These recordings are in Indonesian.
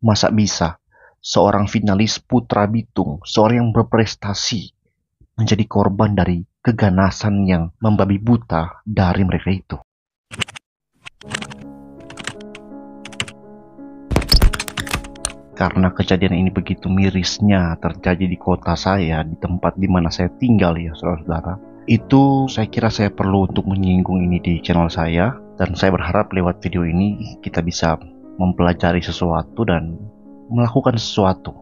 Masa bisa seorang finalis Putra Bitung, seorang yang berprestasi, menjadi korban dari keganasan yang membabi buta dari mereka itu? Karena kejadian ini begitu mirisnya terjadi di kota saya, di tempat di mana saya tinggal ya saudara-saudara, itu saya kira saya perlu untuk menyinggung ini di channel saya. Dan saya berharap lewat video ini kita bisa mempelajari sesuatu dan melakukan sesuatu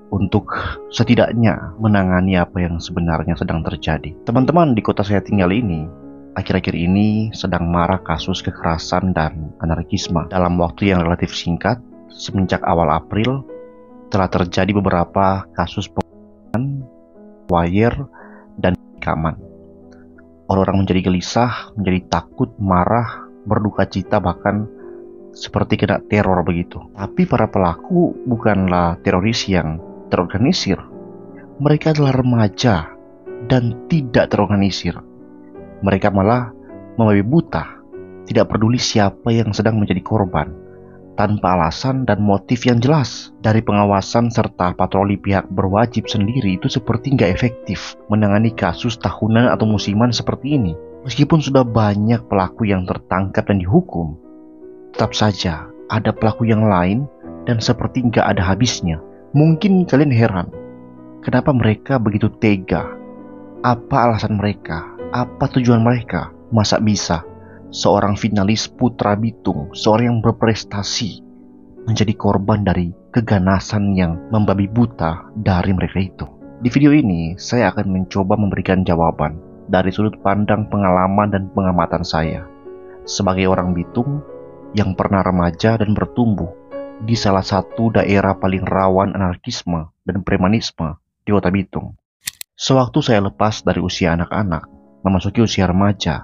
untuk setidaknya menangani apa yang sebenarnya sedang terjadi. Teman-teman, di kota saya tinggal ini akhir-akhir ini sedang marak kasus kekerasan dan anarkisme. Dalam waktu yang relatif singkat, semenjak awal April, telah terjadi beberapa kasus pembunuhan, wire, dan penikaman. Orang-orang menjadi gelisah, menjadi takut, marah, berduka cita, bahkan seperti kena teror begitu. Tapi para pelaku bukanlah teroris yang terorganisir. Mereka adalah remaja dan tidak terorganisir. Mereka malah membabi buta, tidak peduli siapa yang sedang menjadi korban, tanpa alasan dan motif yang jelas. Dari pengawasan serta patroli pihak berwajib sendiri itu seperti nggak efektif menangani kasus tahunan atau musiman seperti ini. Meskipun sudah banyak pelaku yang tertangkap dan dihukum, tetap saja ada pelaku yang lain dan seperti nggak ada habisnya. Mungkin kalian heran, kenapa mereka begitu tega? Apa alasan mereka? Apa tujuan mereka? Masa bisa seorang finalis Putra Bitung, seorang yang berprestasi, menjadi korban dari keganasan yang membabi buta dari mereka itu? Di video ini, saya akan mencoba memberikan jawaban dari sudut pandang pengalaman dan pengamatan saya sebagai orang Bitung yang pernah remaja dan bertumbuh di salah satu daerah paling rawan anarkisme dan premanisme di kota Bitung. Sewaktu saya lepas dari usia anak-anak, memasuki usia remaja,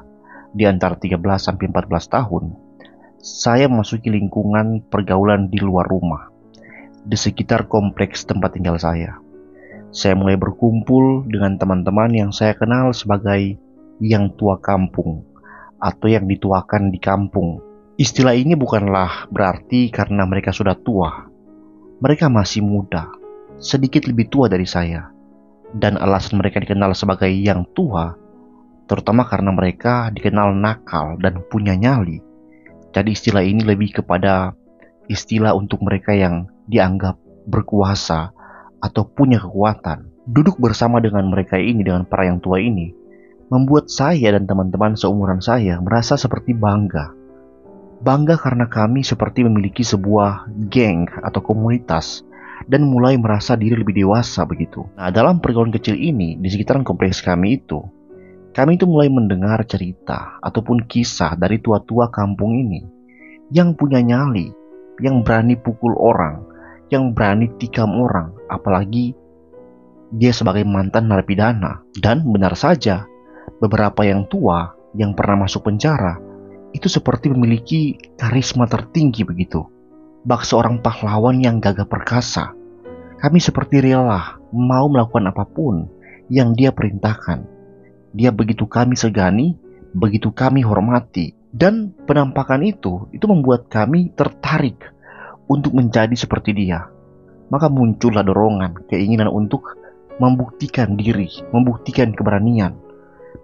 di antara 13-14 tahun, saya memasuki lingkungan pergaulan di luar rumah, di sekitar kompleks tempat tinggal saya. Saya mulai berkumpul dengan teman-teman yang saya kenal sebagai yang tua kampung, atau yang dituakan di kampung. Istilah ini bukanlah berarti karena mereka sudah tua. Mereka masih muda, sedikit lebih tua dari saya. Dan alasan mereka dikenal sebagai yang tua, terutama karena mereka dikenal nakal dan punya nyali. Jadi istilah ini lebih kepada istilah untuk mereka yang dianggap berkuasa atau punya kekuatan. Duduk bersama dengan mereka ini, dengan para yang tua ini, membuat saya dan teman-teman seumuran saya merasa seperti bangga. Bangga karena kami seperti memiliki sebuah geng atau komunitas dan mulai merasa diri lebih dewasa begitu. Nah, dalam pergaulan kecil ini di sekitaran kompleks kami itu mulai mendengar cerita ataupun kisah dari tua-tua kampung ini yang punya nyali, yang berani pukul orang, yang berani tikam orang, apalagi dia sebagai mantan narapidana. Dan benar saja, beberapa yang tua yang pernah masuk penjara itu seperti memiliki karisma tertinggi begitu. Bak seorang pahlawan yang gagah perkasa. Kami seperti rela mau melakukan apapun yang dia perintahkan. Dia begitu kami segani, begitu kami hormati. Dan penampakan itu membuat kami tertarik untuk menjadi seperti dia. Maka muncullah dorongan, keinginan untuk membuktikan diri, membuktikan keberanian,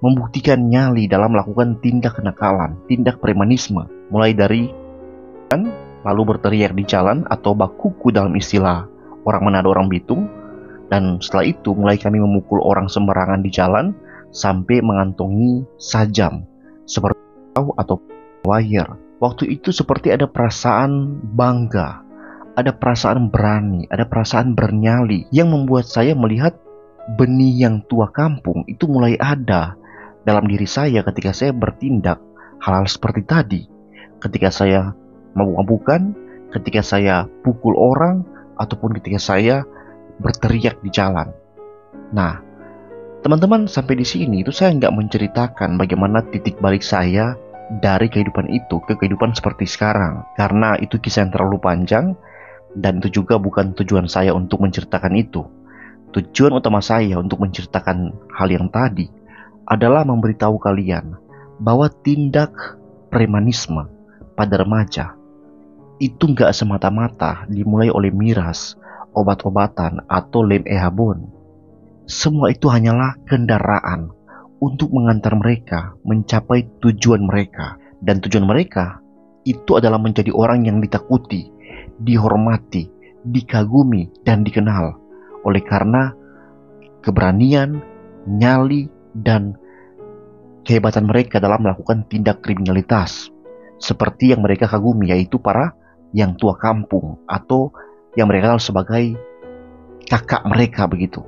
membuktikan nyali dalam melakukan tindak kenakalan, tindak premanisme. Mulai dari lalu berteriak di jalan atau bakuku dalam istilah orang Manado, orang Bitung. Dan setelah itu mulai kami memukul orang sembarangan di jalan sampai mengantongi sajam seperti atau wire. Waktu itu seperti ada perasaan bangga, ada perasaan berani, ada perasaan bernyali yang membuat saya melihat benih yang tua kampung itu mulai ada dalam diri saya ketika saya bertindak hal-hal seperti tadi. Ketika saya mabuk-mabukan, ketika saya pukul orang, ataupun ketika saya berteriak di jalan. Nah, teman-teman, sampai di sini itu saya nggak menceritakan bagaimana titik balik saya dari kehidupan itu ke kehidupan seperti sekarang. Karena itu kisah yang terlalu panjang, dan itu juga bukan tujuan saya untuk menceritakan itu. Tujuan utama saya untuk menceritakan hal yang tadi adalah memberitahu kalian bahwa tindak premanisme pada remaja itu nggak semata-mata dimulai oleh miras, obat-obatan, atau lem ehabon. Semua itu hanyalah kendaraan untuk mengantar mereka mencapai tujuan mereka. Dan tujuan mereka itu adalah menjadi orang yang ditakuti, dihormati, dikagumi, dan dikenal oleh karena keberanian, nyali, dan kehebatan mereka dalam melakukan tindak kriminalitas. Seperti yang mereka kagumi, yaitu para yang tua kampung atau yang mereka kenal sebagai kakak mereka begitu.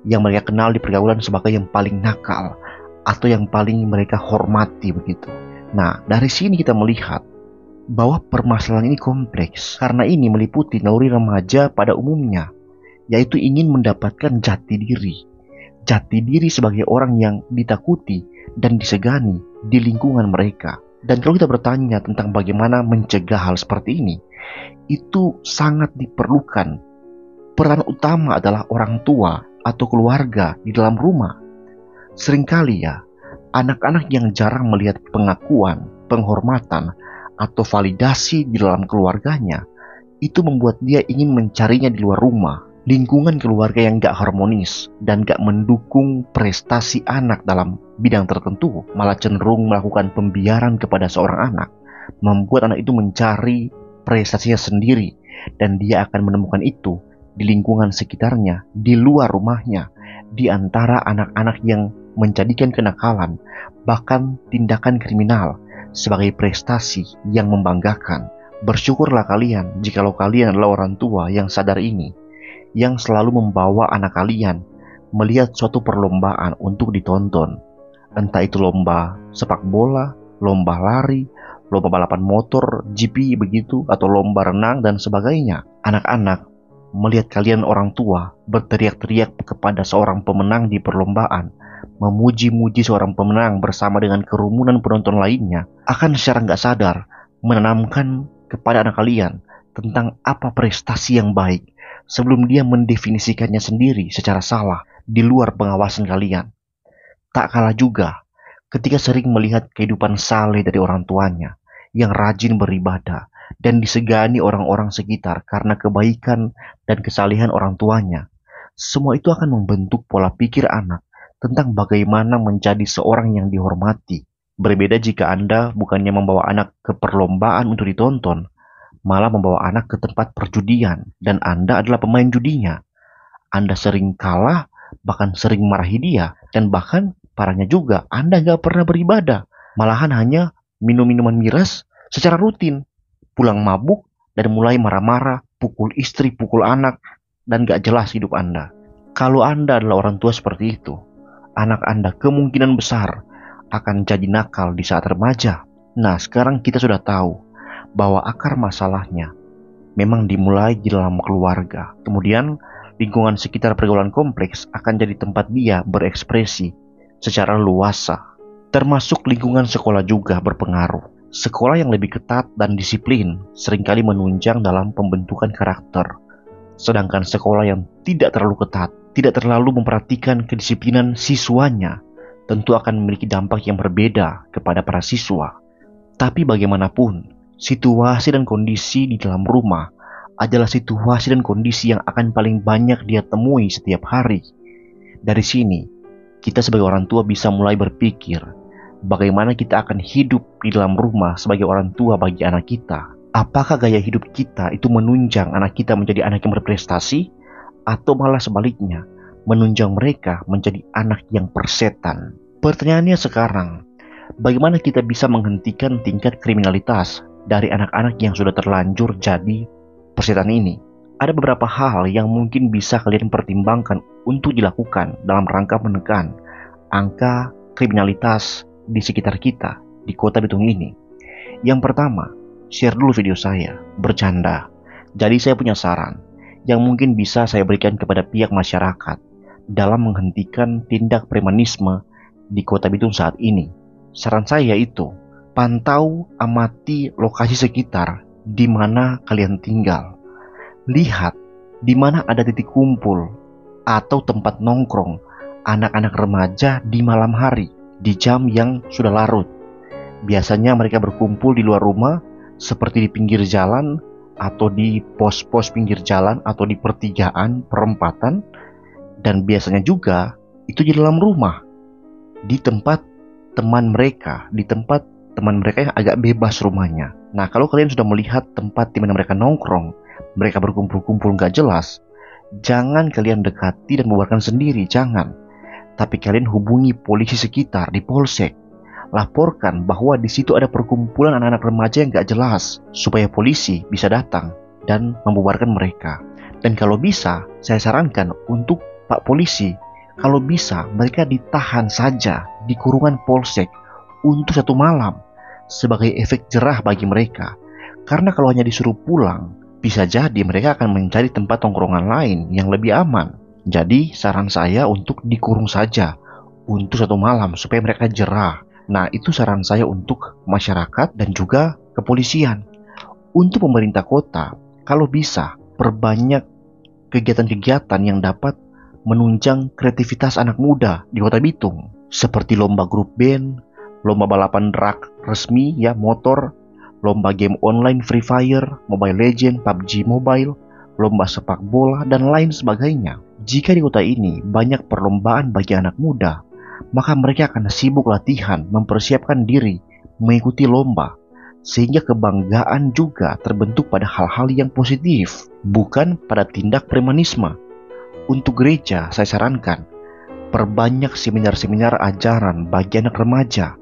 Yang mereka kenal di pergaulan sebagai yang paling nakal atau yang paling mereka hormati begitu. Nah, dari sini kita melihat bahwa permasalahan ini kompleks karena ini meliputi naluri remaja pada umumnya, yaitu ingin mendapatkan jati diri. Jati diri sebagai orang yang ditakuti dan disegani di lingkungan mereka. Dan kalau kita bertanya tentang bagaimana mencegah hal seperti ini, itu sangat diperlukan. Peran utama adalah orang tua atau keluarga di dalam rumah. Seringkali ya, anak-anak yang jarang melihat pengakuan, penghormatan, atau validasi di dalam keluarganya, itu membuat dia ingin mencarinya di luar rumah. Lingkungan keluarga yang gak harmonis dan gak mendukung prestasi anak dalam bidang tertentu, malah cenderung melakukan pembiaran kepada seorang anak, membuat anak itu mencari prestasinya sendiri, dan dia akan menemukan itu di lingkungan sekitarnya, di luar rumahnya, di antara anak-anak yang menjadikan kenakalan, bahkan tindakan kriminal sebagai prestasi yang membanggakan. Bersyukurlah kalian jikalau kalian adalah orang tua yang sadar ini, yang selalu membawa anak kalian melihat suatu perlombaan untuk ditonton. Entah itu lomba sepak bola, lomba lari, lomba balapan motor, GP begitu, atau lomba renang dan sebagainya. Anak-anak melihat kalian orang tua berteriak-teriak kepada seorang pemenang di perlombaan, memuji-muji seorang pemenang bersama dengan kerumunan penonton lainnya, akan secara nggak sadar menanamkan kepada anak kalian tentang apa prestasi yang baik sebelum dia mendefinisikannya sendiri secara salah di luar pengawasan kalian. Tak kalah juga ketika sering melihat kehidupan saleh dari orang tuanya yang rajin beribadah dan disegani orang-orang sekitar karena kebaikan dan kesalehan orang tuanya. Semua itu akan membentuk pola pikir anak tentang bagaimana menjadi seorang yang dihormati. Berbeda jika Anda bukannya membawa anak ke perlombaan untuk ditonton, malah membawa anak ke tempat perjudian dan Anda adalah pemain judinya. Anda sering kalah, bahkan sering marahi dia, dan bahkan parahnya juga Anda gak pernah beribadah, malahan hanya minum minuman miras secara rutin, pulang mabuk dan mulai marah-marah, pukul istri, pukul anak, dan gak jelas hidup Anda. Kalau Anda adalah orang tua seperti itu, anak Anda kemungkinan besar akan jadi nakal di saat remaja. Nah, sekarang kita sudah tahu bahwa akar masalahnya memang dimulai di dalam keluarga. Kemudian lingkungan sekitar pergaulan kompleks akan jadi tempat dia berekspresi secara luasa. Termasuk lingkungan sekolah juga berpengaruh. Sekolah yang lebih ketat dan disiplin seringkali menunjang dalam pembentukan karakter. Sedangkan sekolah yang tidak terlalu ketat, tidak terlalu memperhatikan kedisiplinan siswanya, tentu akan memiliki dampak yang berbeda kepada para siswa. Tapi bagaimanapun, situasi dan kondisi di dalam rumah adalah situasi dan kondisi yang akan paling banyak dia temui setiap hari. Dari sini, kita sebagai orang tua bisa mulai berpikir bagaimana kita akan hidup di dalam rumah sebagai orang tua bagi anak kita. Apakah gaya hidup kita itu menunjang anak kita menjadi anak yang berprestasi, atau malah sebaliknya, menunjang mereka menjadi anak yang persetan? Pertanyaannya sekarang, bagaimana kita bisa menghentikan tingkat kriminalitas dari anak-anak yang sudah terlanjur jadi persetan ini? Ada beberapa hal yang mungkin bisa kalian pertimbangkan untuk dilakukan dalam rangka menekan angka kriminalitas di sekitar kita di kota Bitung ini. Yang pertama, share dulu video saya, bercanda. Jadi saya punya saran yang mungkin bisa saya berikan kepada pihak masyarakat dalam menghentikan tindak premanisme di kota Bitung saat ini. Saran saya yaitu, pantau, amati lokasi sekitar di mana kalian tinggal. Lihat di mana ada titik kumpul atau tempat nongkrong anak-anak remaja di malam hari, di jam yang sudah larut. Biasanya mereka berkumpul di luar rumah seperti di pinggir jalan, atau di pos-pos pinggir jalan, atau di pertigaan, perempatan, dan biasanya juga itu di dalam rumah, di tempat teman mereka, di tempat teman mereka yang agak bebas rumahnya. Nah, kalau kalian sudah melihat tempat di mana mereka nongkrong, mereka berkumpul-kumpul gak jelas, jangan kalian dekati dan bubarkan sendiri, jangan. Tapi kalian hubungi polisi sekitar di polsek. Laporkan bahwa di situ ada perkumpulan anak-anak remaja yang gak jelas, supaya polisi bisa datang dan membubarkan mereka. Dan kalau bisa, saya sarankan untuk Pak Polisi, kalau bisa mereka ditahan saja di kurungan polsek untuk 1 malam sebagai efek jerah bagi mereka. Karena kalau hanya disuruh pulang, bisa jadi mereka akan mencari tempat tongkrongan lain yang lebih aman. Jadi saran saya untuk dikurung saja untuk 1 malam supaya mereka jerah. Nah, itu saran saya untuk masyarakat dan juga kepolisian. Untuk pemerintah kota, kalau bisa perbanyak kegiatan-kegiatan yang dapat menunjang kreativitas anak muda di Kota Bitung, seperti lomba grup band, lomba balapan rak resmi ya motor, lomba game online Free Fire, Mobile Legends, PUBG Mobile, lomba sepak bola, dan lain sebagainya. Jika di kota ini banyak perlombaan bagi anak muda, maka mereka akan sibuk latihan, mempersiapkan diri, mengikuti lomba, sehingga kebanggaan juga terbentuk pada hal-hal yang positif, bukan pada tindak premanisme. Untuk gereja, saya sarankan perbanyak seminar-seminar ajaran bagi anak remaja,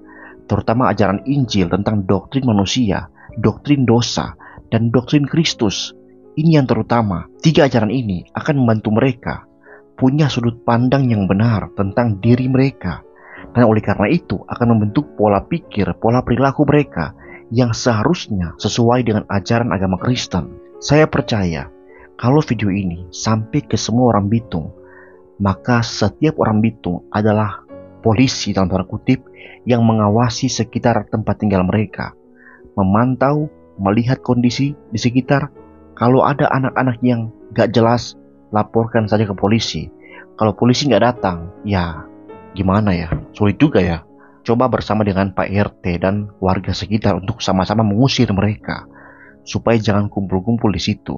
terutama ajaran Injil tentang doktrin manusia, doktrin dosa, dan doktrin Kristus. Ini yang terutama. 3 ajaran ini akan membantu mereka punya sudut pandang yang benar tentang diri mereka, dan oleh karena itu akan membentuk pola pikir, pola perilaku mereka yang seharusnya sesuai dengan ajaran agama Kristen. Saya percaya kalau video ini sampai ke semua orang Bitung, maka setiap orang Bitung adalah polisi dalam tanda kutip yang mengawasi sekitar tempat tinggal mereka, memantau, melihat kondisi di sekitar. Kalau ada anak-anak yang gak jelas, laporkan saja ke polisi. Kalau polisi gak datang, ya gimana ya, sulit juga ya. Coba bersama dengan Pak RT dan warga sekitar untuk sama-sama mengusir mereka, supaya jangan kumpul-kumpul di situ.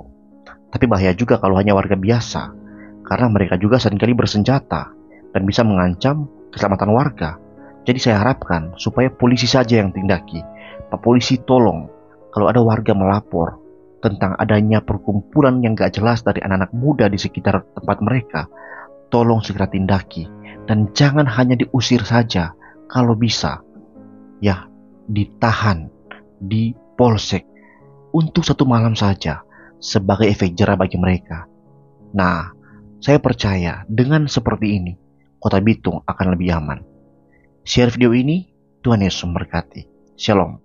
Tapi bahaya juga kalau hanya warga biasa, karena mereka juga seringkali bersenjata dan bisa mengancam keselamatan warga. Jadi saya harapkan supaya polisi saja yang tindaki. Pak Polisi, tolong kalau ada warga melapor tentang adanya perkumpulan yang gak jelas dari anak-anak muda di sekitar tempat mereka, tolong segera tindaki. Dan jangan hanya diusir saja, kalau bisa ya ditahan di polsek untuk 1 malam saja sebagai efek jerah bagi mereka. Nah, saya percaya dengan seperti ini, Kota Bitung akan lebih aman. Share video ini, Tuhan Yesus memberkati. Shalom.